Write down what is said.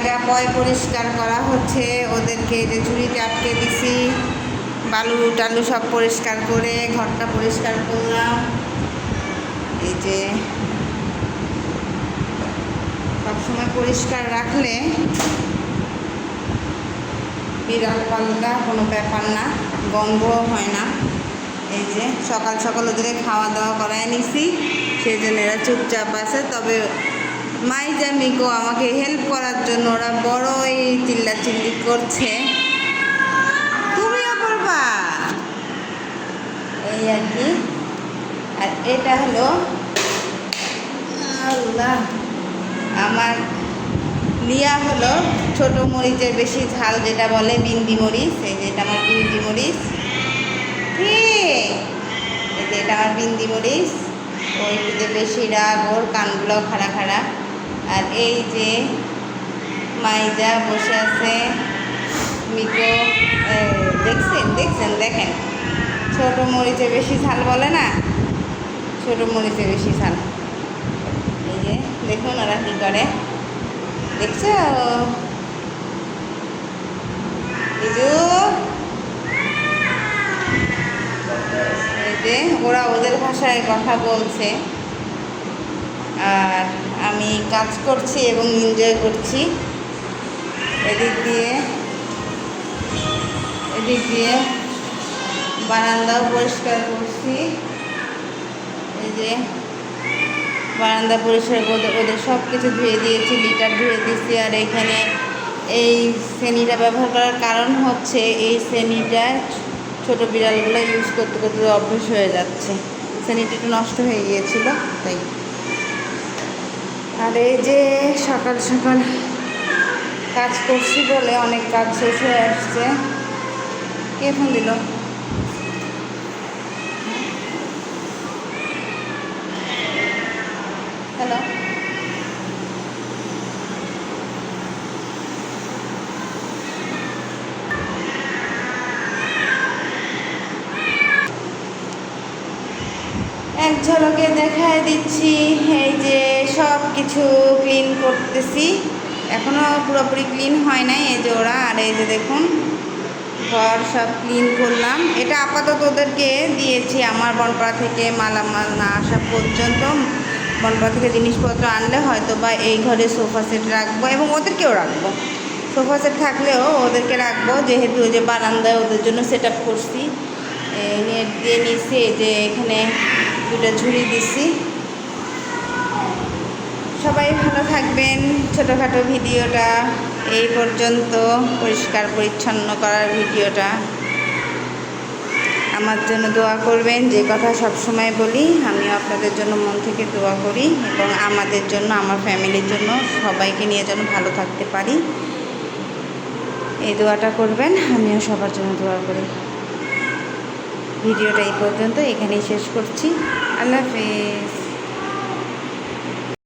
জায়গা পরিষ্কার করা হচ্ছে। ওদেরকে যে ঝুড়িতে আটকে দিছি, বালু টালু সব পরিষ্কার করে ঘরটা পরিষ্কার করলাম। এই যে সবসময় পরিষ্কার রাখলে বিড়াল পাল্টা কোনো ব্যাপার না, গন্ধও হয় না। এই যে সকাল সকাল ওদের খাওয়া দাওয়া করায় নিছি, সেই জন্য এরা চুপচাপ আছে। তবে মাইজা মিকো আমাকে হেল্প করার জন্য ওরা বড়ই চিল্লাচিল্লি করছে। তুমিও করবা এই আর কি। আর এটা হলো আল্লাহ, আমার লিয়া হলো ছোট মরিচের বেশি ঝাল যেটা বলে বিন্দি মরিচ। এই যে এটা আমার বিন্দি মরিচ, এই যে এটা আমার বিন্দি মরিচ। ওই যে বেশি রাগ, ওর কানগুলো খাড়া খাড়া। আর এই যে মাইজা বসে আছে, মিকো দেখেন ছোট মরিচে বেশি ঝাল বলে না, ছোট মরিচে বেশি ঝাল। এই যে দেখুন ওরা কী করে, দেখছো? বিজু, এই যে ওরা ওদের ভাষায় কথা বলছে আর আমি কাজ করছি এবং এনজয় করছি। এদিক দিয়ে বারান্দাও পরিষ্কার করছি। এই যে বারান্দা পরিষ্কার করে ওদের সব কিছু ধুয়ে দিয়েছি, লিটার ধুয়ে দিয়েছি। আর এখানে এই শ্রেণীটা ব্যবহার করার কারণ হচ্ছে এই শ্রেণীটা ছোটো বিড়ালগুলো ইউজ করতে করতে অভ্যেস হয়ে যাচ্ছে, শ্রেণীটা একটু নষ্ট হয়ে গিয়েছিল তাই। আর এই যে সকাল সকাল কাজ করছি বলে অনেক কাজ শেষ হয়ে আসছে। কে ফোন দিল? হ্যালো, এক ঝলকে দেখায় দিচ্ছি। এই যে সব কিছু ক্লিন করতেছি, এখনও পুরোপুরি ক্লিন হয় নাই। এই যে ওরা, আর এই যে দেখুন ঘর সব ক্লিন করলাম। এটা আপাতত ওদেরকে দিয়েছি আমার বনপাড়া থেকে মালামাল না আসা পর্যন্ত। বনপাড়া থেকে জিনিসপত্র আনলে হয়তো বা এই ঘরে সোফা সেট রাখবো এবং ওদেরকেও রাখবো। সোফা সেট থাকলেও ওদেরকে রাখবো, যেহেতু ওই যে বারান্দায় ওদের জন্য সেট আপ করছি, নেট দিয়ে নিছি। এই যে এখানে দুটো ঝুড়ি দিছি। সবাই ভালো থাকবেন। ছোটোখাটো ভিডিওটা এই পর্যন্ত, পরিষ্কার পরিচ্ছন্ন করার ভিডিওটা। আমার জন্য দোয়া করবেন, যে কথা সবসময় বলি, আমিও আপনাদের জন্য মন থেকে দোয়া করি এবং আমাদের জন্য, আমার ফ্যামিলির জন্য, সবাইকে নিয়ে যেন ভালো থাকতে পারি, এই দোয়াটা করবেন। আমিও সবার জন্য দোয়া করি। ভিডিওটা এই পর্যন্ত, এখানেই শেষ করছি। আল্লাহ হাফেজ।